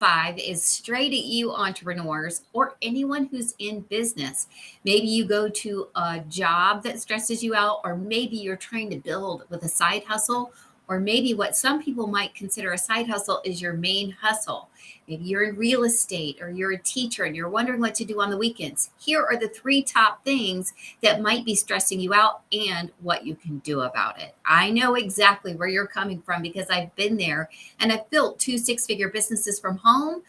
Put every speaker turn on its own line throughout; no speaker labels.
5 is straight at you entrepreneurs or anyone who's in business. Maybe you go to a job that stresses you out, or maybe you're trying to build with a side hustle, or maybe what some people might consider a side hustle is your main hustle. Maybe you're in real estate or you're a teacher and you're wondering what to do on the weekends. Here are the 3 top things that might be stressing you out and what you can do about it. I know exactly where you're coming from because I've been there and I've built 2 six-figure businesses from home,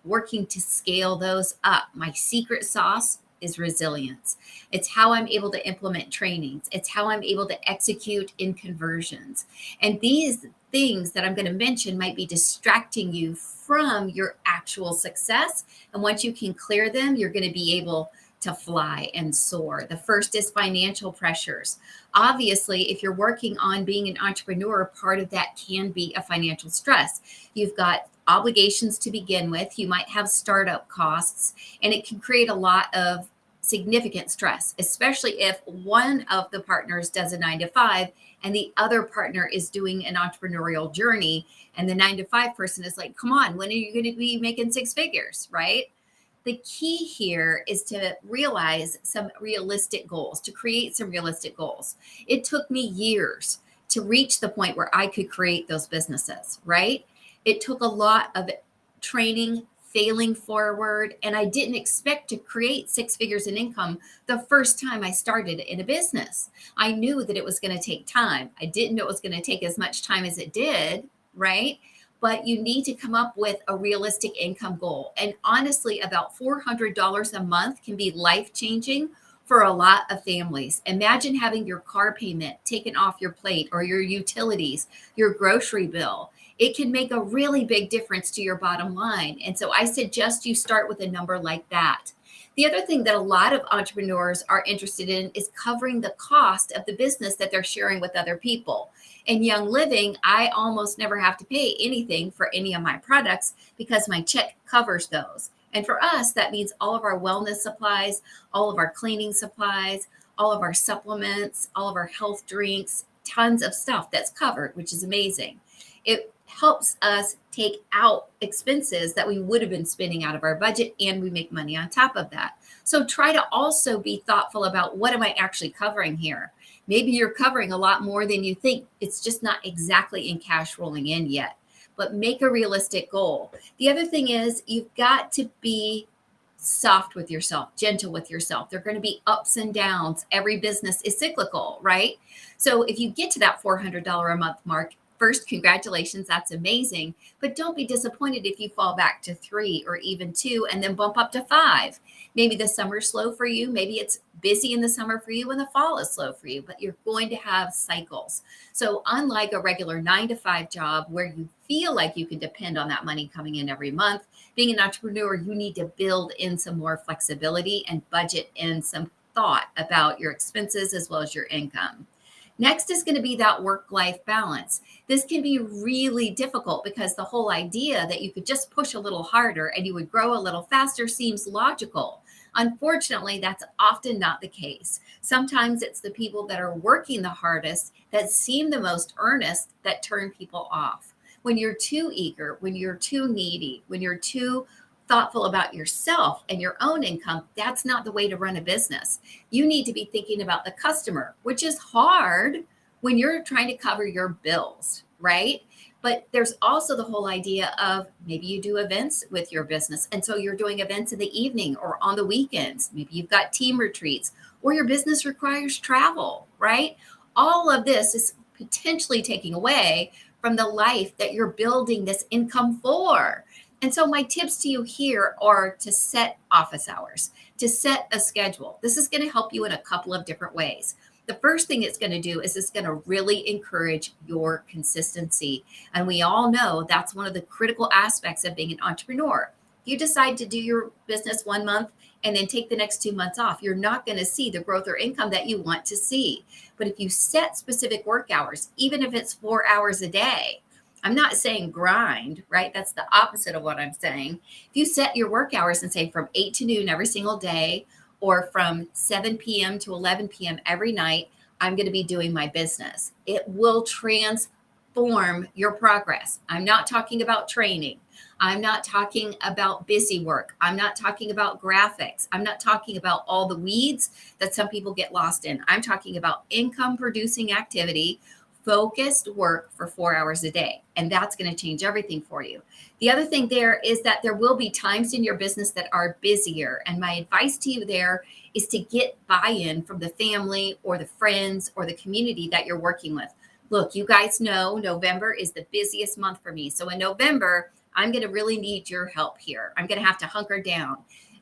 working to scale those up. My secret sauce is resilience. It's how I'm able to implement trainings. It's how I'm able to execute in conversions. And these things that I'm going to mention might be distracting you from your actual success. And once you can clear them, you're going to be able to fly and soar. The first is financial pressures. Obviously, if you're working on being an entrepreneur, part of that can be a financial stress. You've got obligations to begin with. You might have startup costs, and it can create a lot of significant stress, especially if one of the partners does a 9 to 5 and the other partner is doing an entrepreneurial journey. And the 9 to 5 person is like, come on, when are you going to be making 6 figures, right? The key here is to realize some realistic goals, to create some realistic goals. It took me years to reach the point where I could create those businesses, right? It took a lot of training, failing forward, and I didn't expect to create 6 figures in income the first time I started in a business. I knew that it was going to take time. I didn't know it was going to take as much time as it did, right? But you need to come up with a realistic income goal. And honestly, about $400 a month can be life-changing for a lot of families. Imagine having your car payment taken off your plate, or your utilities, your grocery bill. It can make a really big difference to your bottom line. And so I suggest you start with a number like that. The other thing that a lot of entrepreneurs are interested in is covering the cost of the business that they're sharing with other people. In Young Living, I almost never have to pay anything for any of my products because my check covers those. And for us, that means all of our wellness supplies, all of our cleaning supplies, all of our supplements, all of our health drinks, tons of stuff that's covered, which is amazing. It helps us take out expenses that we would have been spending out of our budget, and we make money on top of that. So try to also be thoughtful about, what am I actually covering here? Maybe you're covering a lot more than you think. It's just not exactly in cash rolling in yet, but make a realistic goal. The other thing is, you've got to be soft with yourself, gentle with yourself. There are going to be ups and downs. Every business is cyclical, right? So if you get to that $400 a month mark, first, congratulations, that's amazing. But don't be disappointed if you fall back to 3 or even 2 and then bump up to 5. Maybe the summer's slow for you. Maybe it's busy in the summer for you and the fall is slow for you, but you're going to have cycles. So unlike a regular 9 to 5 job where you feel like you can depend on that money coming in every month, being an entrepreneur, you need to build in some more flexibility and budget in some thought about your expenses as well as your income. Next is going to be that work-life balance. This can be really difficult because the whole idea that you could just push a little harder and you would grow a little faster seems logical. Unfortunately, that's often not the case. Sometimes it's the people that are working the hardest, that seem the most earnest, that turn people off. When you're too eager, when you're too needy, when you're too thoughtful about yourself and your own income, that's not the way to run a business. You need to be thinking about the customer, which is hard when you're trying to cover your bills, right? But there's also the whole idea of, maybe you do events with your business. And so you're doing events in the evening or on the weekends. Maybe you've got team retreats, or your business requires travel, right? All of this is potentially taking away from the life that you're building this income for. And so my tips to you here are to set office hours, to set a schedule. This is going to help you in a couple of different ways. The first thing it's going to do is it's going to really encourage your consistency. And we all know that's one of the critical aspects of being an entrepreneur. If you decide to do your business 1 month and then take the next 2 months off, you're not going to see the growth or income that you want to see. But if you set specific work hours, even if it's 4 hours a day, I'm not saying grind, right? That's the opposite of what I'm saying. If you set your work hours and say from 8 to noon every single day, or from 7 p.m. to 11 p.m. every night, I'm going to be doing my business. It will transform form your progress. I'm not talking about training. I'm not talking about busy work. I'm not talking about graphics. I'm not talking about all the weeds that some people get lost in. I'm talking about income producing activity, focused work for 4 hours a day. And that's going to change everything for you. The other thing there is that there will be times in your business that are busier. And my advice to you there is to get buy in from the family or the friends or the community that you're working with. Look, you guys know November is the busiest month for me. So in November, I'm going to really need your help here. I'm going to have to hunker down.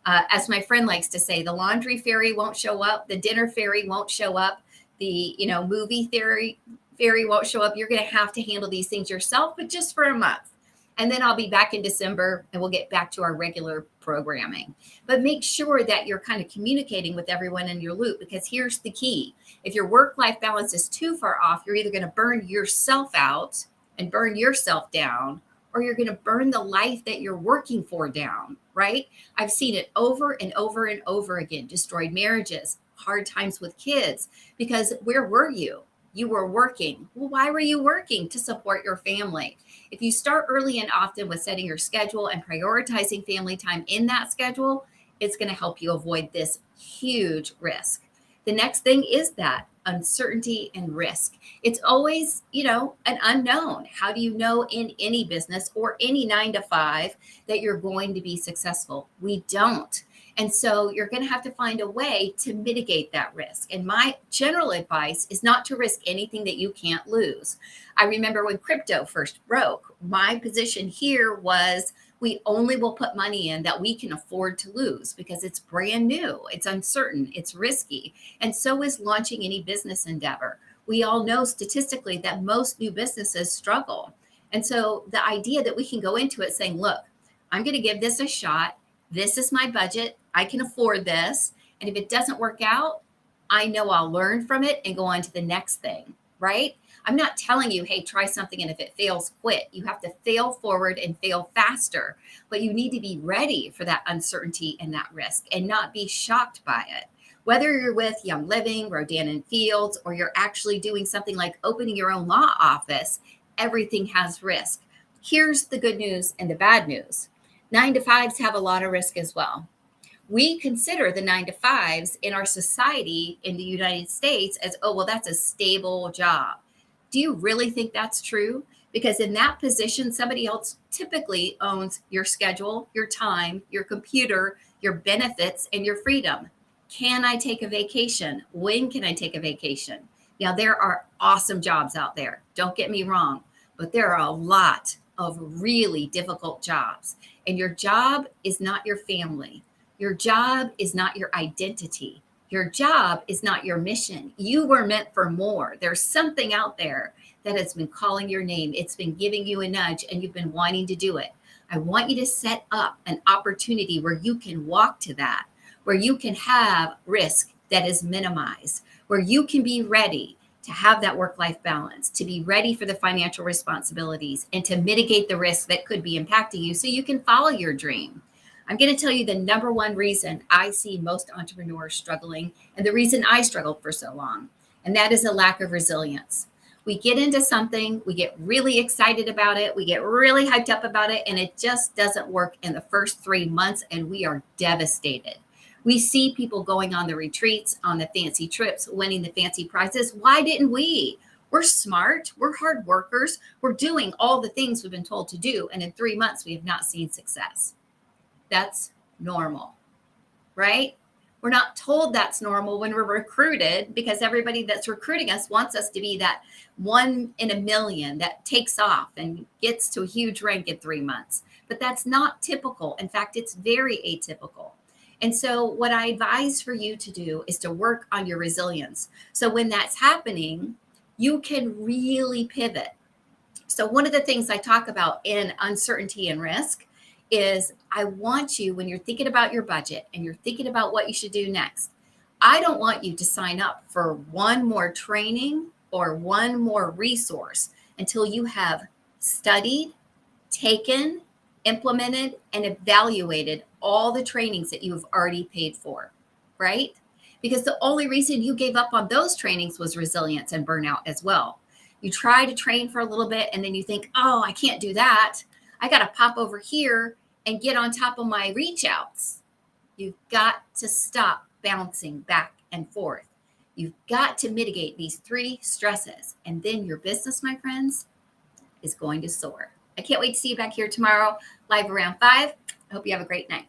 As my friend likes to say, the laundry fairy won't show up, the dinner fairy won't show up, the movie fairy won't show up. You're going to have to handle these things yourself, but just for a month. And then I'll be back in December and we'll get back to our regular programming. But make sure that you're kind of communicating with everyone in your loop, because here's the key. If your work-life balance is too far off, you're either going to burn yourself out and burn yourself down, or you're going to burn the life that you're working for down, right? I've seen it over and over and over again. Destroyed marriages, hard times with kids, because where were you? You were working. Well, why were you working? To support your family. If you start early and often with setting your schedule and prioritizing family time in that schedule, it's going to help you avoid this huge risk. The next thing is that uncertainty and risk. It's always, an unknown. How do you know in any business or any 9 to 5 that you're going to be successful? We don't. And so you're going to have to find a way to mitigate that risk. And my general advice is not to risk anything that you can't lose. I remember when crypto first broke, my position here was we only will put money in that we can afford to lose because it's brand new, it's uncertain, it's risky. And so is launching any business endeavor. We all know statistically that most new businesses struggle. And so the idea that we can go into it saying, look, I'm going to give this a shot. This is my budget. I can afford this. And if it doesn't work out, I know I'll learn from it and go on to the next thing, right? I'm not telling you, hey, try something, and if it fails, quit. You have to fail forward and fail faster, but you need to be ready for that uncertainty and that risk and not be shocked by it. Whether you're with Young Living, Rodan and Fields, or you're actually doing something like opening your own law office, everything has risk. Here's the good news and the bad news. 9 to 5s have a lot of risk as well. We consider the 9 to 5s in our society in the United States as, oh, well, that's a stable job. Do you really think that's true? Because in that position, somebody else typically owns your schedule, your time, your computer, your benefits, and your freedom. Can I take a vacation? When can I take a vacation? Now, there are awesome jobs out there. Don't get me wrong, but there are a lot of really difficult jobs. And your job is not your family. Your job is not your identity. Your job is not your mission. You were meant for more. There's something out there that has been calling your name. It's been giving you a nudge and you've been wanting to do it. I want you to set up an opportunity where you can walk to that, where you can have risk that is minimized, where you can be ready to have that work-life balance, to be ready for the financial responsibilities, and to mitigate the risk that could be impacting you so you can follow your dream. I'm going to tell you the number one reason I see most entrepreneurs struggling, and the reason I struggled for so long, and that is a lack of resilience. We get into something, we get really excited about it, we get really hyped up about it, and it just doesn't work in the first 3 months, and we are devastated. We see people going on the retreats, on the fancy trips, winning the fancy prizes. Why didn't we? We're smart, we're hard workers, we're doing all the things we've been told to do, and in 3 months, we have not seen success. That's normal, right? We're not told that's normal when we're recruited, because everybody that's recruiting us wants us to be that 1 in a million that takes off and gets to a huge rank in 3 months. But that's not typical. In fact, it's very atypical. And so what I advise for you to do is to work on your resilience. So when that's happening, you can really pivot. So one of the things I talk about in uncertainty and risk is I want you, when you're thinking about your budget and you're thinking about what you should do next, I don't want you to sign up for one more training or one more resource until you have studied, taken, implemented, and evaluated all the trainings that you've already paid for, right? Because the only reason you gave up on those trainings was resilience and burnout as well. You try to train for a little bit and then you think, oh, I can't do that. I got to pop over here and get on top of my reach outs. You've got to stop bouncing back and forth. You've got to mitigate these 3 stresses. And then your business, my friends, is going to soar. I can't wait to see you back here tomorrow, live around 5. I hope you have a great night.